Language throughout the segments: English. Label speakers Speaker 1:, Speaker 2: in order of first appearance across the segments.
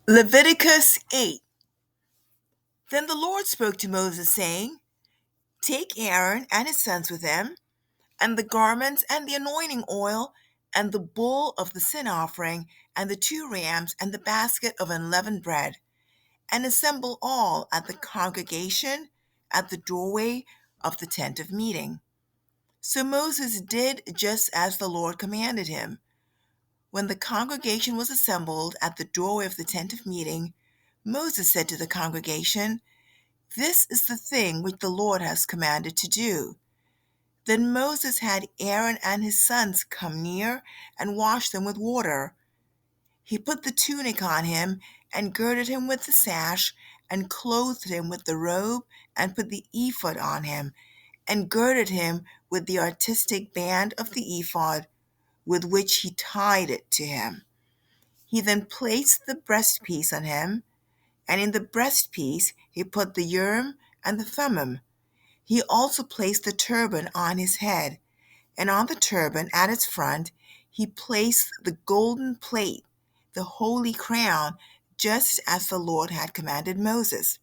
Speaker 1: Leviticus 8. Then the Lord spoke to Moses, saying, Take Aaron and his sons with him, and the garments and the anointing oil, and the bull of the sin offering, and the 2 rams, and the basket of unleavened bread, and assemble all at the congregation at the doorway of the tent of meeting. So Moses did just as the Lord commanded him. When the congregation was assembled at the doorway of the tent of meeting, Moses said to the congregation, This is the thing which the Lord has commanded to do. Then Moses had Aaron and his sons come near and wash them with water. He put the tunic on him and girded him with the sash and clothed him with the robe and put the ephod on him and girded him with the artistic band of the ephod with which he tied it to him. He then placed the breastpiece on him, and in the breastpiece he put the Urim and the Thummim. He also placed the turban on his head, and on the turban at its front he placed the golden plate, the holy crown, just as the Lord had commanded Moses.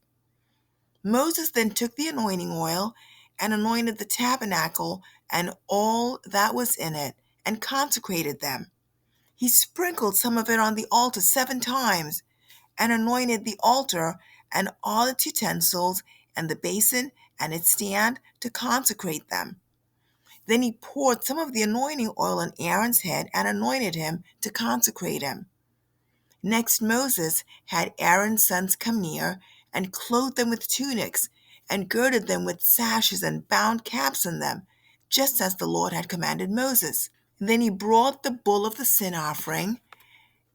Speaker 1: Moses then took the anointing oil and anointed the tabernacle and all that was in it, and consecrated them. He sprinkled some of it on the altar 7 times, and anointed the altar and all its utensils and the basin and its stand to consecrate them. Then he poured some of the anointing oil on Aaron's head and anointed him to consecrate him. Next Moses had Aaron's sons come near and clothed them with tunics and girded them with sashes and bound caps on them, just as the Lord had commanded Moses. Then he brought the bull of the sin offering,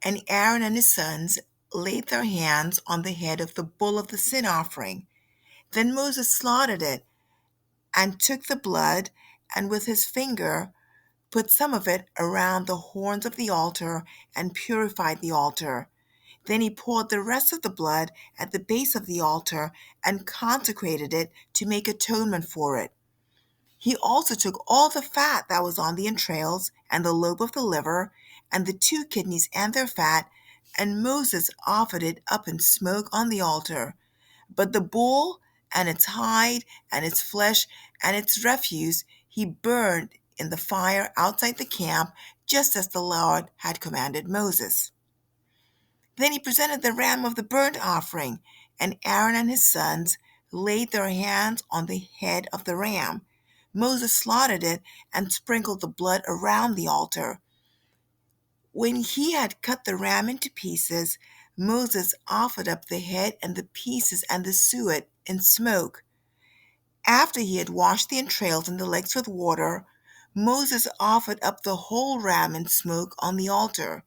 Speaker 1: and Aaron and his sons laid their hands on the head of the bull of the sin offering. Then Moses slaughtered it and took the blood, and with his finger put some of it around the horns of the altar and purified the altar. Then he poured the rest of the blood at the base of the altar and consecrated it to make atonement for it. He also took all the fat that was on the entrails and the lobe of the liver and the 2 kidneys and their fat, and Moses offered it up in smoke on the altar. But the bull and its hide and its flesh and its refuse he burned in the fire outside the camp, just as the Lord had commanded Moses. Then he presented the ram of the burnt offering, and Aaron and his sons laid their hands on the head of the ram. Moses slaughtered it and sprinkled the blood around the altar. When he had cut the ram into pieces, Moses offered up the head and the pieces and the suet in smoke. After he had washed the entrails and the legs with water, Moses offered up the whole ram in smoke on the altar.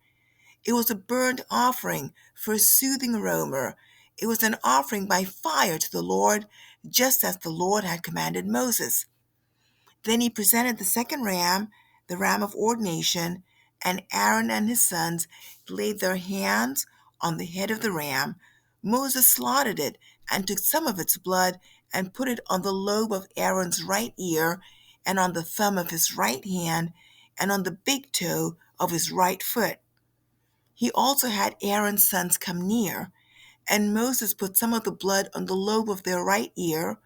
Speaker 1: It was a burnt offering for a soothing aroma. It was an offering by fire to the Lord, just as the Lord had commanded Moses. Then he presented the second ram, the ram of ordination, and Aaron and his sons laid their hands on the head of the ram. Moses slaughtered it and took some of its blood and put it on the lobe of Aaron's right ear and on the thumb of his right hand and on the big toe of his right foot. He also had Aaron's sons come near, and Moses put some of the blood on the lobe of their right ear,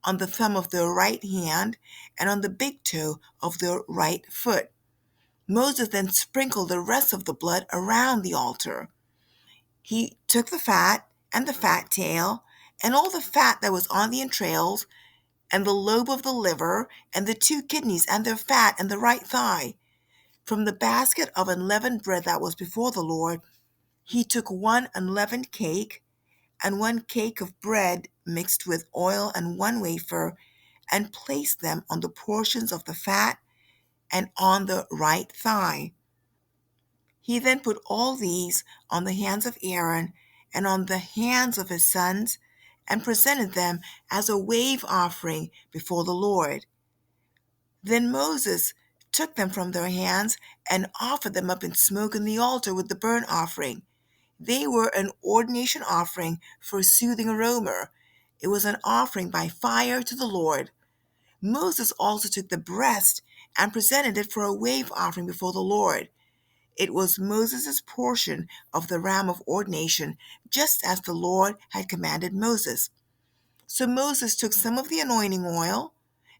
Speaker 1: on the thumb of their right hand, and on the big toe of their right foot. Moses then sprinkled the rest of the blood around the altar. He took the fat and the fat tail, and all the fat that was on the entrails, and the lobe of the liver, and the 2 kidneys and their fat, and the right thigh. From the basket of unleavened bread that was before the Lord, he took 1 unleavened cake, and 1 cake of bread mixed with oil, and 1 wafer, and placed them on the portions of the fat and on the right thigh. He then put all these on the hands of Aaron and on the hands of his sons, and presented them as a wave offering before the Lord. Then Moses took them from their hands and offered them up in smoke on the altar with the burnt offering. They were an ordination offering for a soothing aroma. It was an offering by fire to the Lord. Moses also took the breast and presented it for a wave offering before the Lord. it was Moses' portion of the ram of ordination, just as the Lord had commanded Moses. So Moses took some of the anointing oil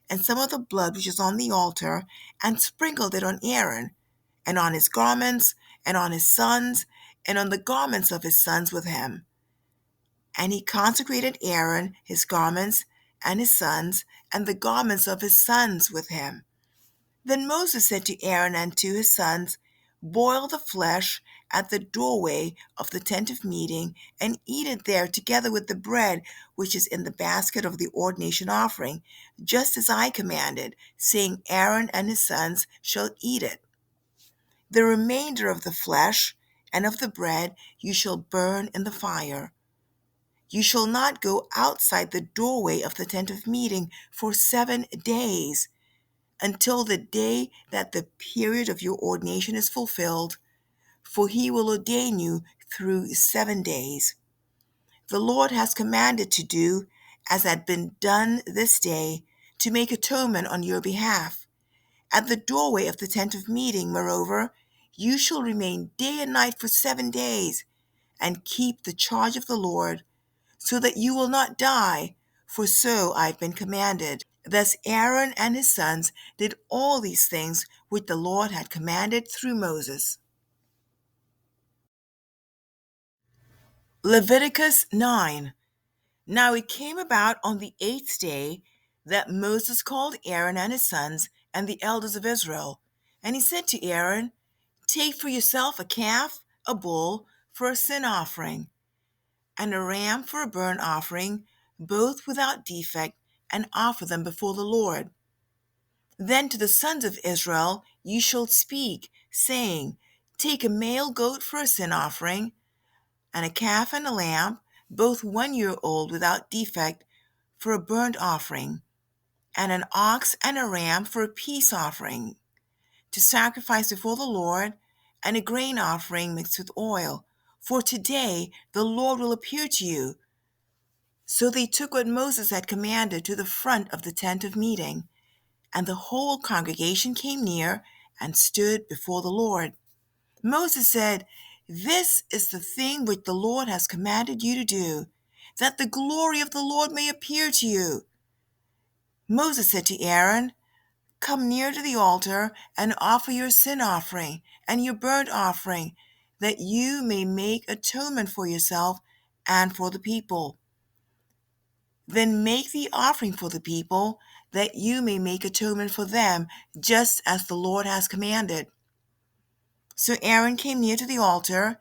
Speaker 1: and some of the blood which is on the altar and sprinkled it on Aaron and on his garments and on his sons and on the garments of his sons with him. And he consecrated Aaron, his garments, and his sons, and the garments of his sons with him. Then Moses said to Aaron and to his sons, boil the flesh at the doorway of the tent of meeting, and eat it there together with the bread which is in the basket of the ordination offering, just as I commanded, saying, Aaron and his sons shall eat it. The remainder of the flesh and of the bread you shall burn in the fire. You shall not go outside the doorway of the tent of meeting for 7 days, until the day that the period of your ordination is fulfilled, for he will ordain you through 7 days. The Lord has commanded to do, as had been done this day, to make atonement on your behalf. At the doorway of the tent of meeting, moreover, you shall remain day and night for 7 days, and keep the charge of the Lord, so that you will not die, for so I have been commanded. Thus Aaron and his sons did all these things which the Lord had commanded through Moses. Leviticus 9. Now it came about on the 8th day that Moses called Aaron and his sons and the elders of Israel. And he said to Aaron, take for yourself a calf, a bull, for a sin offering, and a ram for a burnt offering, both without defect, and offer them before the Lord. Then to the sons of Israel you shall speak, saying, take a male goat for a sin offering, and a calf and a lamb, both 1 year old without defect, for a burnt offering, and an ox and a ram for a peace offering, to sacrifice before the Lord, and a grain offering mixed with oil. For today the Lord will appear to you. So they took what Moses had commanded to the front of the tent of meeting, and the whole congregation came near and stood before the Lord. Moses said, this is the thing which the Lord has commanded you to do, that the glory of the Lord may appear to you. Moses said to Aaron, come near to the altar and offer your sin offering and your burnt offering, that you may make atonement for yourself and for the people. Then make the offering for the people, that you may make atonement for them, just as the Lord has commanded. So Aaron came near to the altar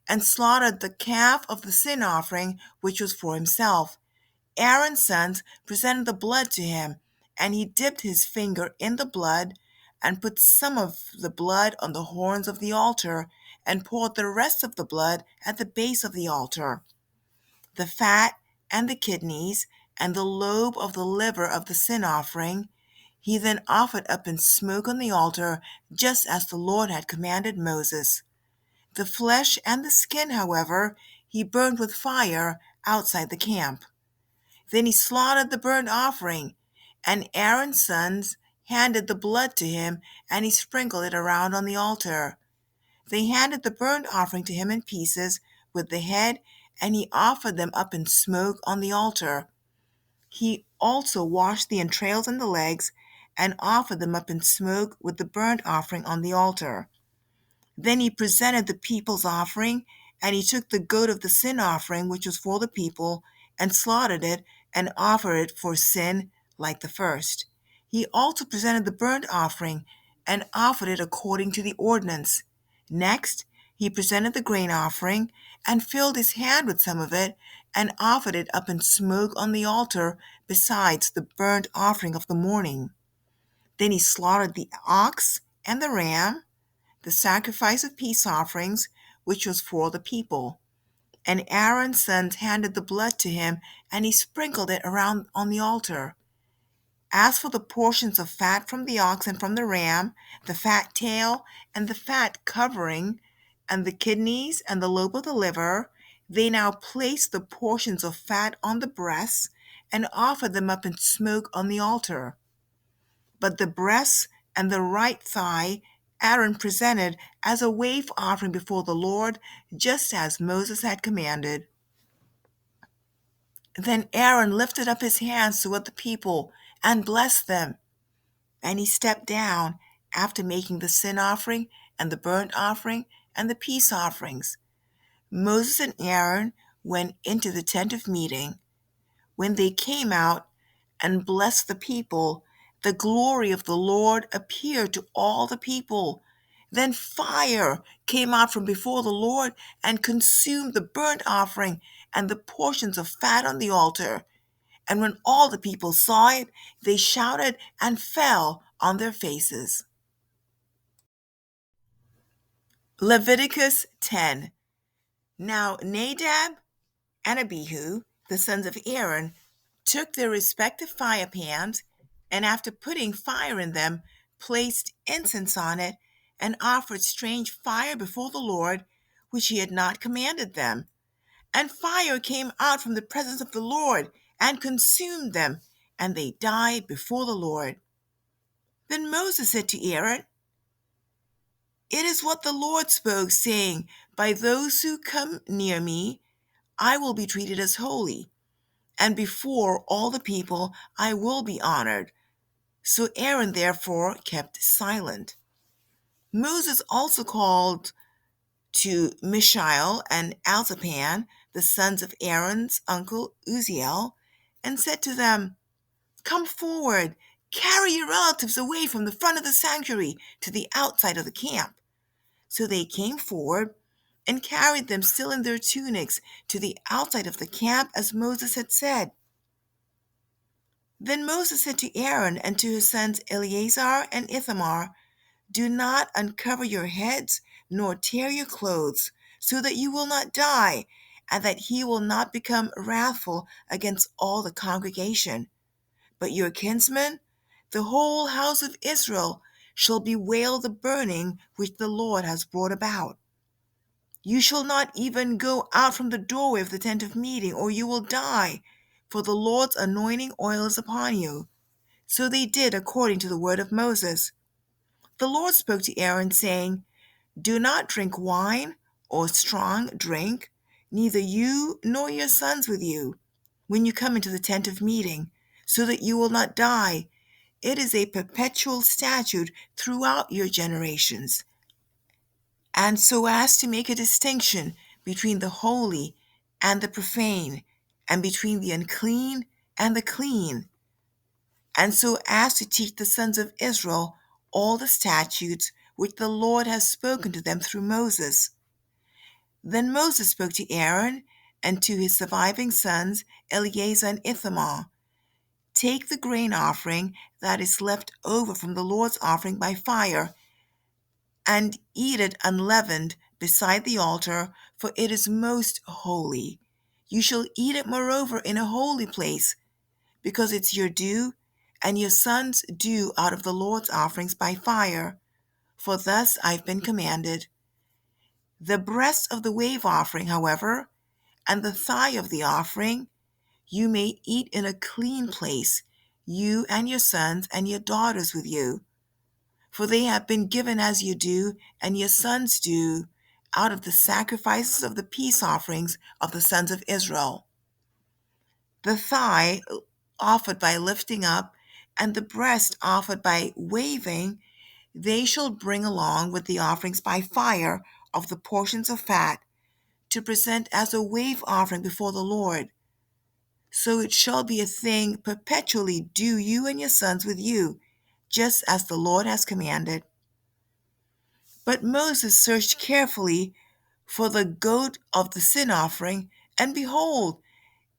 Speaker 1: and slaughtered the calf of the sin offering, which was for himself. Aaron's sons presented the blood to him, and he dipped his finger in the blood and put some of the blood on the horns of the altar and poured the rest of the blood at the base of the altar. The fat and the kidneys and the lobe of the liver of the sin offering he then offered up in smoke on the altar, just as the Lord had commanded Moses. The flesh and the skin, however, he burned with fire outside the camp. Then he slaughtered the burnt offering, and Aaron's sons handed the blood to him, and he sprinkled it around on the altar. They handed the burnt offering to him in pieces with the head, and he offered them up in smoke on the altar. He also washed the entrails and the legs, and offered them up in smoke with the burnt offering on the altar. Then he presented the people's offering, and he took the goat of the sin offering, which was for the people, and slaughtered it, and offered it for sin like the first. He also presented the burnt offering, and offered it according to the ordinance. Next, he presented the grain offering, and filled his hand with some of it, and offered it up in smoke on the altar, besides the burnt offering of the morning. Then he slaughtered the ox and the ram, the sacrifice of peace offerings, which was for the people. And Aaron's sons handed the blood to him, and he sprinkled it around on the altar. As for the portions of fat from the ox and from the ram, the fat tail and the fat covering, and the kidneys and the lobe of the liver, they now placed the portions of fat on the breasts, and offered them up in smoke on the altar. But the breast and the right thigh Aaron presented as a wave offering before the Lord, just as Moses had commanded. Then Aaron lifted up his hands toward the people and blessed them. And he stepped down after making the sin offering and the burnt offering and the peace offerings. Moses and Aaron went into the tent of meeting. When they came out and blessed the people, the glory of the Lord appeared to all the people. Then fire came out from before the Lord and consumed the burnt offering and the portions of fat on the altar. And when all the people saw it, they shouted and fell on their faces. Leviticus 10. Now Nadab and Abihu, the sons of Aaron, took their respective fire pans, and after putting fire in them, placed incense on it, and offered strange fire before the Lord, which he had not commanded them. And fire came out from the presence of the Lord and consumed them, and they died before the Lord. Then Moses said to Aaron, "It is what the Lord spoke, saying, by those who come near me, I will be treated as holy, and before all the people I will be honored." So Aaron therefore kept silent. Moses also called to Mishael and Elzaphan, the sons of Aaron's uncle Uzziel, and said to them, "Come forward, carry your relatives away from the front of the sanctuary to the outside of the camp." So they came forward and carried them still in their tunics to the outside of the camp, as Moses had said. Then Moses said to Aaron and to his sons Eleazar and Ithamar, "Do not uncover your heads, nor tear your clothes, so that you will not die, and that he will not become wrathful against all the congregation. But your kinsmen, the whole house of Israel, shall bewail the burning which the Lord has brought about. You shall not even go out from the doorway of the tent of meeting, or you will die, for the Lord's anointing oil is upon you." So they did according to the word of Moses. The Lord spoke to Aaron, saying, "Do not drink wine or strong drink, neither you nor your sons with you, when you come into the tent of meeting, so that you will not die. It is a perpetual statute throughout your generations, and so as to make a distinction between the holy and the profane, and between the unclean and the clean, and so as to teach the sons of Israel all the statutes which the Lord has spoken to them through Moses." Then Moses spoke to Aaron and to his surviving sons Eleazar and Ithamar, "Take the grain offering that is left over from the Lord's offering by fire, and eat it unleavened beside the altar, for it is most holy. You shall eat it moreover in a holy place, because it's your due and your sons' due out of the Lord's offerings by fire, for thus I've been commanded. The breast of the wave offering, however, and the thigh of the offering, you may eat in a clean place, you and your sons and your daughters with you, for they have been given as your due and your sons' due out of the sacrifices of the peace offerings of the sons of Israel. The thigh offered by lifting up, and the breast offered by waving, they shall bring along with the offerings by fire of the portions of fat, to present as a wave offering before the Lord. So it shall be a thing perpetually due you and your sons with you, just as the Lord has commanded. But Moses searched carefully for the goat of the sin offering, and behold,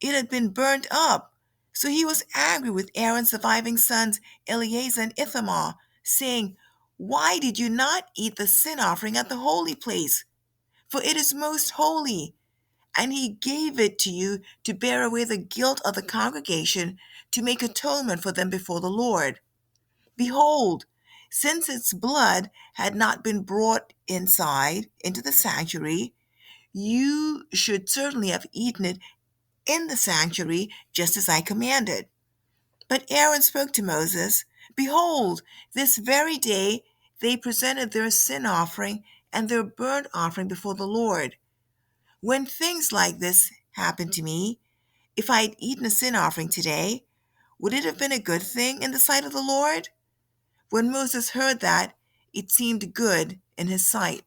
Speaker 1: it had been burnt up. So he was angry with Aaron's surviving sons Eleazar and Ithamar, saying, "Why did you not eat the sin offering at the holy place? For it is most holy. And he gave it to you to bear away the guilt of the congregation, to make atonement for them before the Lord. Behold, since its blood had not been brought inside into the sanctuary, you should certainly have eaten it in the sanctuary, just as I commanded." But Aaron spoke to Moses, "Behold, this very day they presented their sin offering and their burnt offering before the Lord. When things like this happened to me, if I had eaten a sin offering today, would it have been a good thing in the sight of the Lord? When Moses heard that, it seemed good in his sight.